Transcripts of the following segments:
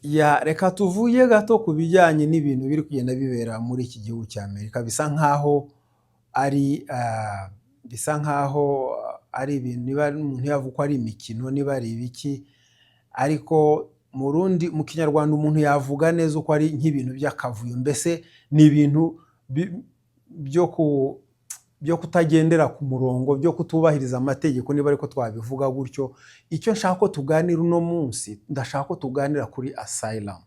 Ya reka tuvuye gato ku bijyanye n'ibintu biri kugenda bibera muri iki gihugu cya Amerika bisa nkaho ari bisa nkaho ari ibintu niba umuntu yavuga ko ari imikino niba ari ibiki ariko mu kinyarwanda umuntu yavuga neza uko ari nk'ibintu by'akavuyo mbese ni ibintu byo kutagendera ku murongo byo kutubahiriza amategeko niba ariko twabivuga gutyo. Icyo nshaka ko tuganira uno munsi ndashaka ko tuganira kuri asylum.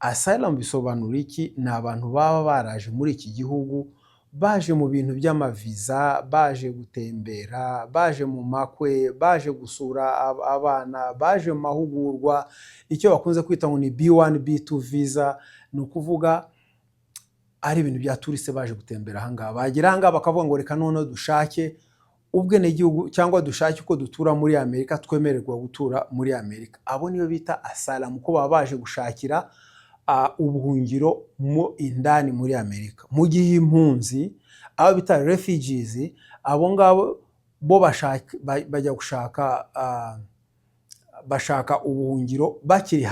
Asylum bisobanura iki? Ni abantu baba baraje muri iki gihugu baje mu bintu by'amaviza, baje gutembera, baje mu makwe, baje gusura abana, baje mu mahugurwa, icyo bakunze kwita ngo ni B1 B2 visa, ni ukuvuga ari ibintu bya turiste baje gutembera ahangaha. Bagera ahangaha bakavuga ngo reka noneho dushake ubwenegihugu cyangwa dushake uko dutura muri Amerika, twemererwa gutura muri Amerika. Abo niyo bita asylum, ko baba baje gushakira ubuhungiro mu indani muri Amerika. Mu gihe impunzi abo bita refugees, abo ngabo bo bajya bashaka ubuhungiro bakiri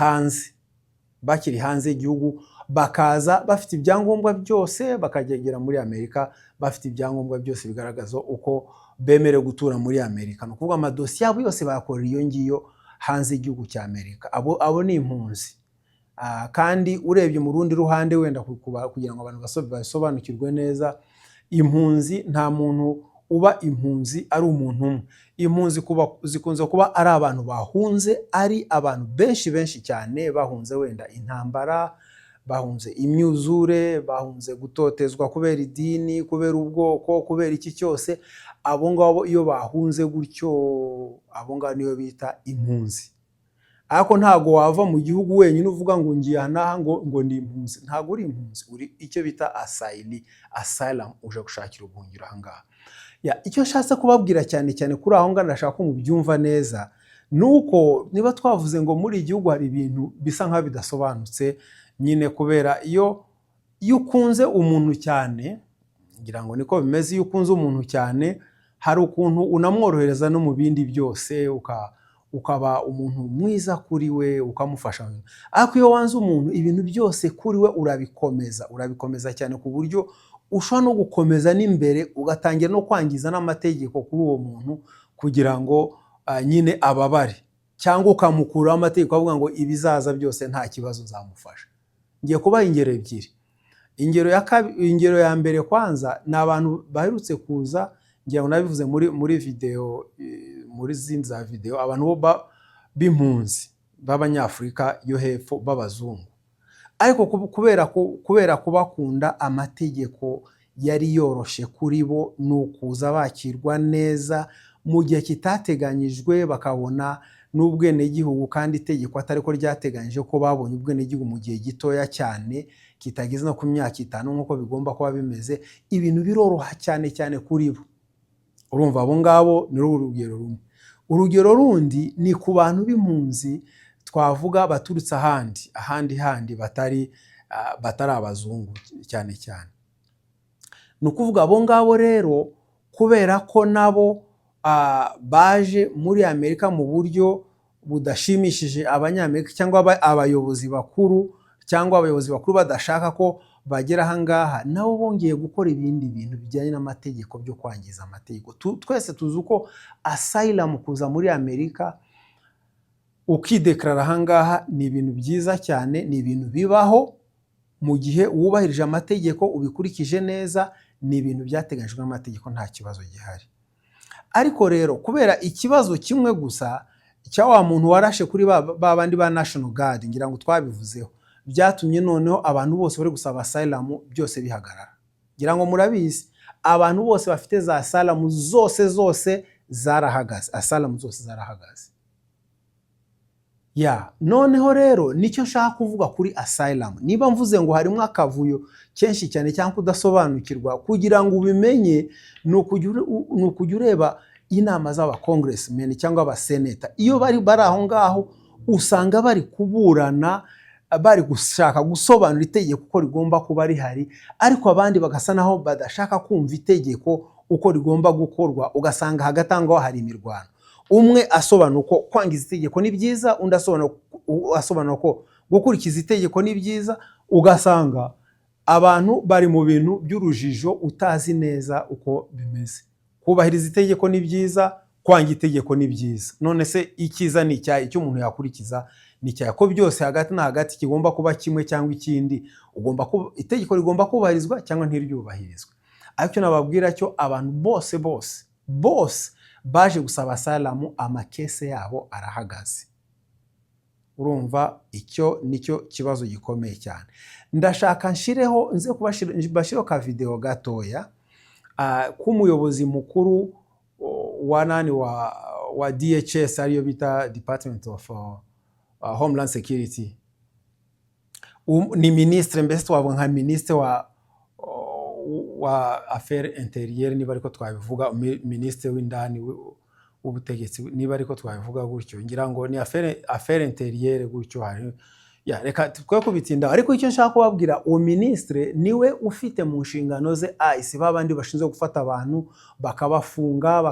hanze y'igihugu, bakaza bafite ibyangombwa byose bakagera muri Amerika bafite ibyangombwa byose bigaragaza uko bemerewe gutura muri Amerika. No kuvuga amadosiye yabo yose bayakorera iyo ngiyo hanze y'igihugu cya Amerika. Abo ni impunzi. Kandi urebye mu rundi ruhande wenda kugira ngo abantu basobanukirwe neza, impunzi nta muntu uba impunzi ari umuntu umwe. Impunzi zikunze kuba ari abantu bahunze, ari abantu benshi cyane bahunze wenda intambara, bahunze imyuzure, bahunze gutotezwa kubera idini, kubera ubwoko, kubera iki cyose. Abo ngabo iyo bahunze gutyo, abo ngabo niyo bita impunzi. Ariko ntago wava mu gihugu wenyine uvuga ngo ngiye hanaha ngo ndi impunzi. Ntago uri impunzi, uri icyo bita asylum, uje gushakira ubuhungiro ahangaha. Icyo nshatse kubabwira cyane kuri aho ngana ndashaka ko mubyumva neza, nuko niba twavuze ngo muri igihugu hari ibintu bisa nkaho bidasobanutse nyine, kubera iyo ukunze umuntu cyane, ngira ngo niko bimeze, iyo ukunze umuntu cyane hari ukuntu unamworohereza no mu bindi byose, ukaba umuntu mwiza kuri we, ukamufasha. Ariko iyo wanze umuntu, ibintu byose kuri we urabikomeza cyane, ku buryo ushobora no gukomeza n'imbere ugatangira no kwangiza n'amategeko kuri uwo muntu kugira ngo nyine ababare, cyangwa ukamukuraho amategeko avuga ngo ibizaza byose nta kibazo uzamufasha. Ngiye kubaha ingero ebyiri. Ingero ya mbere kwanza ni abantu baherutse kuza, ngiye nabivuze muri video, muri zindi za video, abantu b'impunzi b'Abanyafurika yo hepfo b'abazungu. Ariko kubera kubakunda, amategeko yari yoroshe kuri bo, nukuza bakirwa neza mu gihe kitateganyijwe, bakabona n'ubwenegihugu, kandi itegeko atari ko ryateganyije ko babonye ubwenegihugu mu gihe gitoya cyane, kitageze no ku myaka 5 nk'uko bigomba kuba bimeze. Ibintu biroroha cyane kuri bo. Urumva abo ngabo ni urugero rumwe. Urugero rundi ni ku bantu b'impunzi twavuga baturutse ahandi batari abazungu cyane. Ni ukuvuga abo ngabo rero, kubera ko nabo baje muri Amerika mu buryo budashimishije Abanyamerika cyangwa abayobozi bakuru badashaka ko bagera ahangaha, nabo bongeye gukora ibindi bintu bijyanye n'amategeko byo kwangiza amategeko. Twese tuzi uko asylum, kuza muri Amerika ukideklara ahangaha, ni ibintu byiza cyane, ni ibintu bibaho mu gihe wubahirije amategeko, ubikurikije neza, ni ibintu byateganyijwe n'amategeko, nta kibazo gihari. Ariko rero kubera ikibazo kimwe gusa cya wa muntu warashe kuri bandi ba National Guard, ngira ngo twabivuzeho, byatumye noneho abantu bose bari gusaba asylum byose bihagarara. Ngira ngo murabizi, abantu bose bafite za asylum zose zarahagaze, asylum zose zarahagaze. Noneho rero nicyo nshaka kuvuga kuri asylum. Niba mvuze ngo harimo akavuyo kenshi cyane cyangwa kudasobanukirwa, kugira ngo ubimenye ni ukujya ureba inama z'abacongressmen cyangwa abaseneta. Iyo bari aho ngaho, usanga bari kuburana, bari gushaka gusobanura itegeko uko rigomba kuba rihari, ariko abandi bagasa naho badashaka kumva itegeko uko rigomba gukorwa, ugasanga hagati aho hari imirwano. Umwe asobanura uko kwangiza itegeko ni byiza, undi asobanura asobanura ko gukurikiza itegeko ni byiza, ugasanga abantu bari mu bintu by'urujijo utazi neza uko bimeze. Kubahiriza itegeko ni byiza, kwanga itegeko ni byiza. None se icyiza ni icyaha, icyo umuntu yakurikiza ni icyaha, ko byose hagati na hagati kigomba kuba kimwe cyangwa ikindi, itegeko rigomba kubahirizwa cyangwa ntiryubahirizwe. Ariko icyo nababwira cyo abantu bose baje gusaba asylum, amakese yabo arahagaze. Urumva icyo nicyo kibazo gikomeye cyane. Ndashaka nshireho kubashireho ka video gatoya k'umuyobozi mukuru wa DHS, ariyo bita Department of Homeland Security. Ni ministre, mbese twavuga nka ministre wa affaires intérieures, niba ariko twabivuga, ministre w'indani w'ubutegetsi, niba ariko twabivuga gutyo, ngira ngo ni affaires intérieures gutyo. Hari reka twe kubitinda, ariko icyo nshaka kubabwira, uwo ministre niwe ufite mu nshingano ze ICE, babandi bashinzwe gufata abantu bakabafunga,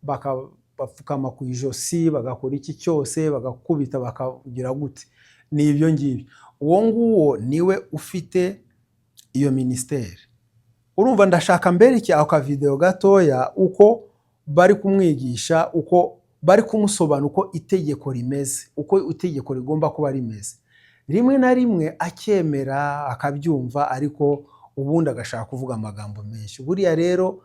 bakabapfukama ku ijosi, bagakora iki cyose, bagakubita, bakagira gute, ni ibyo ngibyo. Uwo nguwo niwe ufite iyo ministeri. Urumva, ndashaka mbereke ako ka video gatoya uko bari kumwigisha, uko bari kumusobanura uko itegeko rimeze, uko itegeko rigomba kuba rimeze. Rimwe na rimwe akemera akabyumva, ariko ubundi agashaka kuvuga amagambo menshi. Buriya rero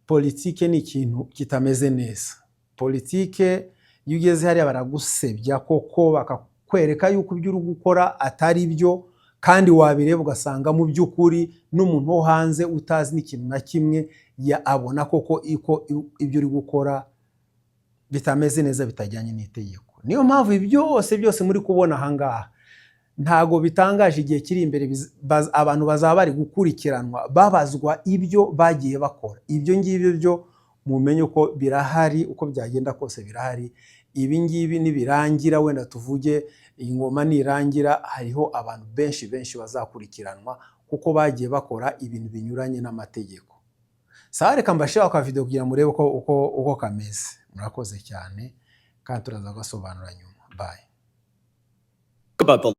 politike ni ikintu kitameze neza. Politike iyo ugeze hariya baragusebya koko, bakakwereka yuko ibyo uri gukora atari byo, kandi wabireba ugasanga mu by'ukuri n'umuntu wo hanze utazi n'ikintu na kimwe abona koko ibyo uri gukora bitameze neza, bitajyanye n'itegeko. Niyo mpamvu ibi byose muri kubona ahangaha ntago bitangaje. Igihe kiri imbere abantu bazaba bari gukurikiranwa, babazwa ibyo bagiye bakora. Ibyo ngibyo byo mumenye uko birahari, uko byagenda kose birahari. Ibi ngibi nibirangira, wenda tuvuge ingoma nirangira, hariho abantu benshi bazakurikiranwa kuko bagiye bakora ibintu binyuranye n'amategeko. Sawa, reka mbashiraho ka video kugira murebe uko kameze. Murakoze cyane, kandi turaza gasobanura nyuma. Bye. About the law.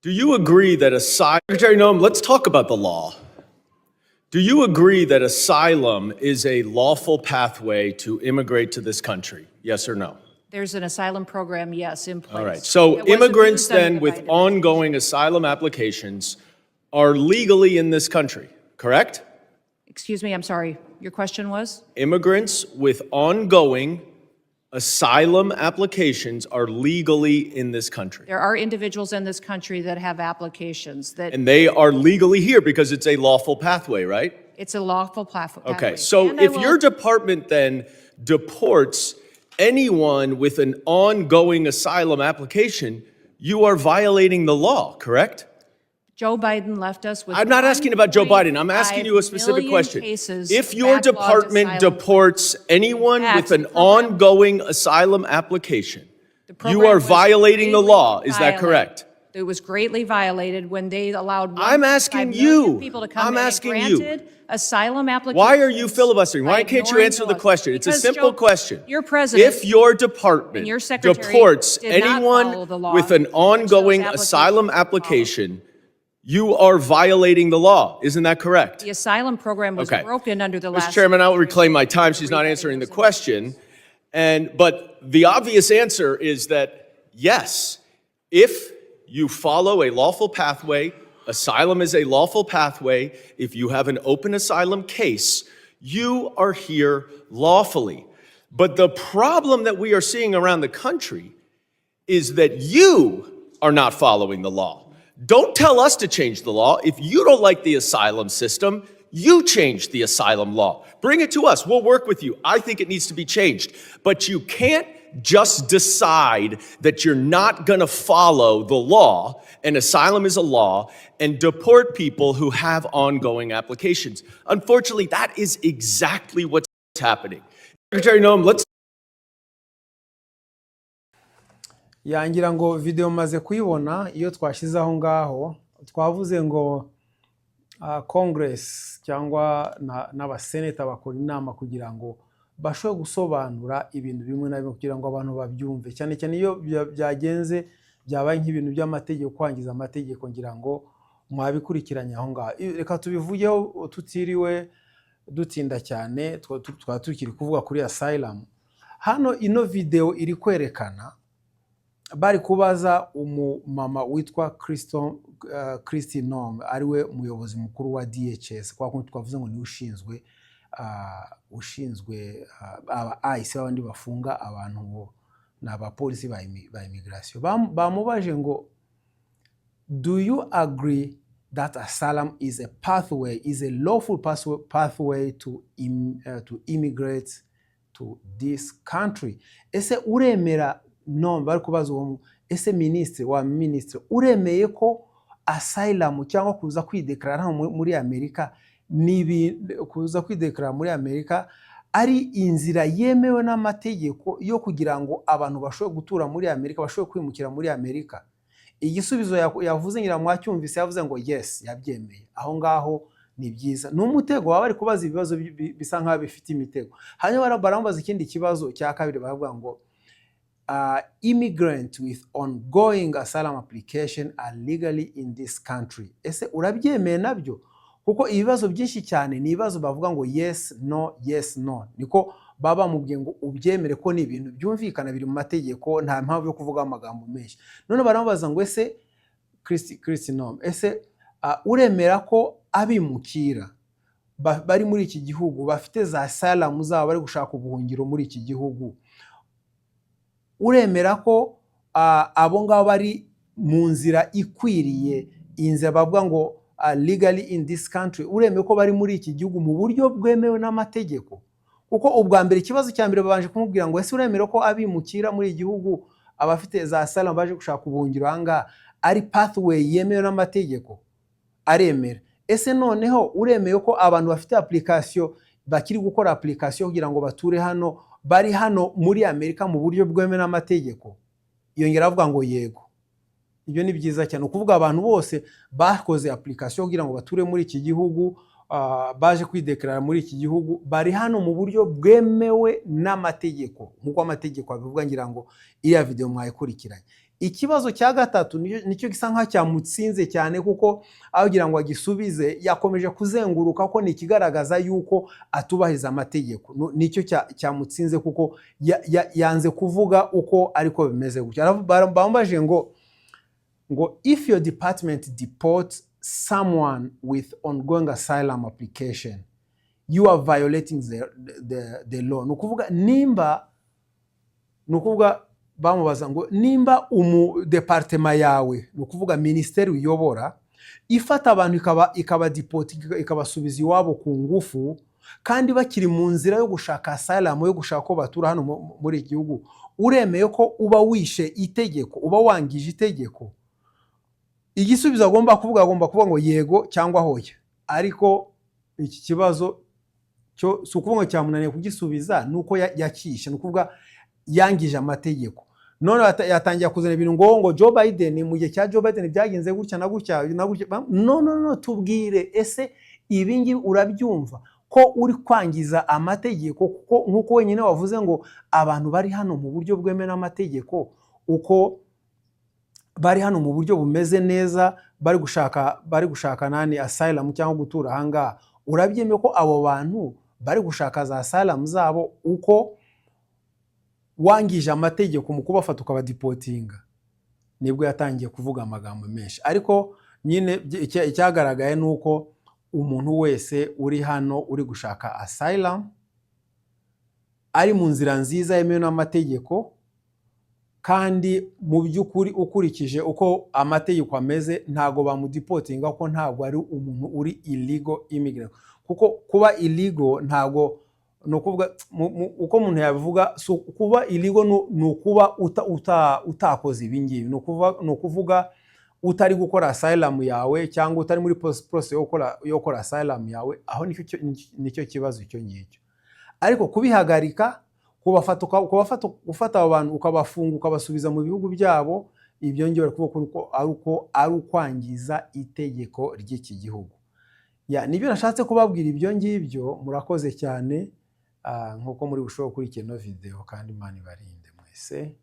Do you agree that Secretary Noam, let's talk about the law. Do you agree that asylum is a lawful pathway to immigrate to this country? Yes or no? There's an asylum program, yes, in place. All right. So immigrants then with ongoing asylum applications are legally in this country, correct? Excuse me, I'm sorry. Your question was? Immigrants with ongoing asylum applications are legally in this country. There are individuals in this country that have applications that... And they are legally here because it's a lawful pathway, right? It's a lawful pathway. Okay, so if your department then deports anyone with an ongoing asylum application, you are violating the law, correct? Joe Biden left us with... I'm not asking about Joe Biden. I'm asking you a specific question. If your department deports anyone with an ongoing asylum application, you are violating the law. Is that correct? It was greatly violated when they allowed... I'm asking you. People to come I'm asking and you. granted asylum applications. Why are you filibustering? Why can't you answer the question? It's a simple question. Your president... If your department deports anyone with an ongoing asylum application, you are violating the law. Isn't that correct? The asylum program was broken under the last... Mr. Chairman, I will reclaim my time. She's not answering the question. But the obvious answer is that, yes, if you follow a lawful pathway, asylum is a lawful pathway, if you have an open asylum case, you are here lawfully. But the problem that we are seeing around the country is that you are not following the law. Don't tell us to change the law. If you don't like the asylum system, you change the asylum law. Bring it to us. We'll work with you. I think it needs to be changed. But you can't just decide that you're not going to follow the law, and asylum is a law, and deport people who have ongoing applications. Unfortunately, that is exactly what's happening. Secretary Noam, let's... Yangira ngo video maze kuyibona, iyo twashize aho ngaho twavuze ngo Congress cyangwa n'abaseneta bakora inama kugira ngo bashobora gusobanura ibintu bimwe na bimwe kugira ngo abantu babyumve, cyane cyane iyo byagenze byabaye nk'ibintu by'amategeko, kwangiza amategeko, ngira ngo mwabikurikiranye aho ngaho. Reka tubivugeho tutiriwe dutinda cyane, twaba tukiri kuvuga kuri asylum. Hano ino video iri kwerekana bari kubaza umumama witwa Kristi Noem, ariwe umuyobozi mukuru wa DHS, kwa kundi twavuze ngo ni ushinzwe aba ICE, abandi bafunga abantu n'abapolisi ba immigration. Bamubaje ngo, do you agree that asylum is a pathway, is a lawful pathway to immigrate to this country? Ese uremera, no, bari kubaza uwo, ese ministre uremeye ko asylum cyangwa kuza kwideklara muri Amerika kuza kwideklara muri Amerika ari inzira yemewe n'amategeko yo kugira ngo abantu bashobore gutura muri Amerika, bashobore kwimukira muri Amerika? Igisubizo yavuze, ngira mwacyumvise, yavuze ngo yes, yabyemeye. Aho ngaho ni byiza. N'umutego baba bari kubaza ibibazo bisa nkaho bifite imitego. Hanyuma baramubaza ikindi kibazo cya kabiri, baravuga ngo immigrant with ongoing asylum application are legally in this country. Ese urabyemeye nabyo? Kuko ibibazo byinshi cyane ni ibibazo bavuga ngo yes no, yes no. Niko baba mubwiye ngo ubyemere ko ni ibintu byumvikana biri mu mategeko, nta mpamvu yo kuvuga amagambo menshi. None baramubaza ngo ese Kristi Noem, ese uremera ko abimukira bari muri iki gihugu bafite za asylum zabo bari gushaka ubuhungiro muri iki gihugu, uremera ko abo ngabo bari mu nzira ikwiriye, inzira bavuga ngo legally in this country, uremeye ko bari muri iki gihugu mu buryo bwemewe n'amategeko? Kuko ubwa mbere, ikibazo cya mbere babanje kumubwira ngo ese uremera ko abimukira muri igihugu abafite za asylum baje gushaka ubuhungiro hanga ari pathway yemewe n'amategeko? Aremera. Ese noneho uremeye ko abantu bafite application, bakiri gukora application kugira ngo bature hano, bari hano muri Amerika mu buryo bwemewe n'amategeko? Yongera avuga ngo yego. Ibyo ni byiza cyane. Ukuvuga abantu bose bakoze application kugira ngo bature muri iki gihugu, baje kwideklara muri iki gihugu, bari hano mu buryo bwemewe n'amategeko, nk'uko amategeko abivuga. Ngira ngo iriya video mwayikurikiranye. Ikibazo cya gatatu nicyo gisa nka cyamutsinze cyane, kuko aho kugira ngo agisubize yakomeje kuzenguruka ko nikigaragaza yuko atubahiriza amategeko. Nicyo cyamutsinze, kuko yanze kuvuga uko ariko bimeze gutya. Bambaje ngo if your department deports someone with ongoing asylum application, you are violating the law. Nukuvuga bamubaza ngo nimba departement yawe, nukuvuga ministeri uyobora, ifata abantu ikaba deport, ikabasubiza iwabo ku ngufu, kandi bakiri mu nzira yo gushaka asylum, yo gushaka ko batura hano muri iki gihugu, uremeye ko uba wishe itegeko, uba wangije itegeko? Igisubizo agomba kuvuga ngo yego cyangwa hoya. Ariko iki kibazo cyo si ukuvuga ngo cyamunaniye kugisubiza, nuko yakishe, nukuvuga yangije amategeko. None yatangiye kuzana ibintu ngo Joe Biden, mu gihe cya Joe Biden byagenze gutya na gutya na gutya. No, tubwire, ese ibi ngibi urabyumva ko uri kwangiza amategeko? Kuko nkuko wenyine wavuze ngo abantu bari hano mu buryo bwemewe n'amategeko, uko bari hano mu buryo bumeze neza, bari gushaka nani asylum cyangwa gutura hanga, urabyemeye ko abo bantu bari gushaka za asylum zabo, uko wangije amategeko mu kubafata ukabadipotinga? Nibwo yatangiye kuvuga amagambo menshi. Ariko nyine icyagaragaye nuko umuntu wese uri hano uri gushaka asylum ari mu nzira nziza yemewe n'amategeko, kandi mu by'ukuri ukurikije uko amategeko ameze, ntago bamudipotinga, ko ntago ari umuntu uri illegal immigrant. Kuko kuba illegal ntago nukuvuga uko umuntu yabivuga, so kuba illegal nukuba utakoze ibingibi, nukuvuga utari gukora asylum yawe, cyangwa utari muri process yo gukora asylum yawe. Aho nicyo kibazo icyo ngicyo. Ariko kubihagarika, gufata abantu ukabafunga ukabasubiza mu bihugu byabo, ibyo ngibyo kuko ari ukwangiza itegeko ry'iki gihugu. Nibyo nashatse kubabwira ibyo ngibyo. Murakoze cyane. nk'uko muri bushobora gukurikira ino video kandi Imana ibarinde mwese.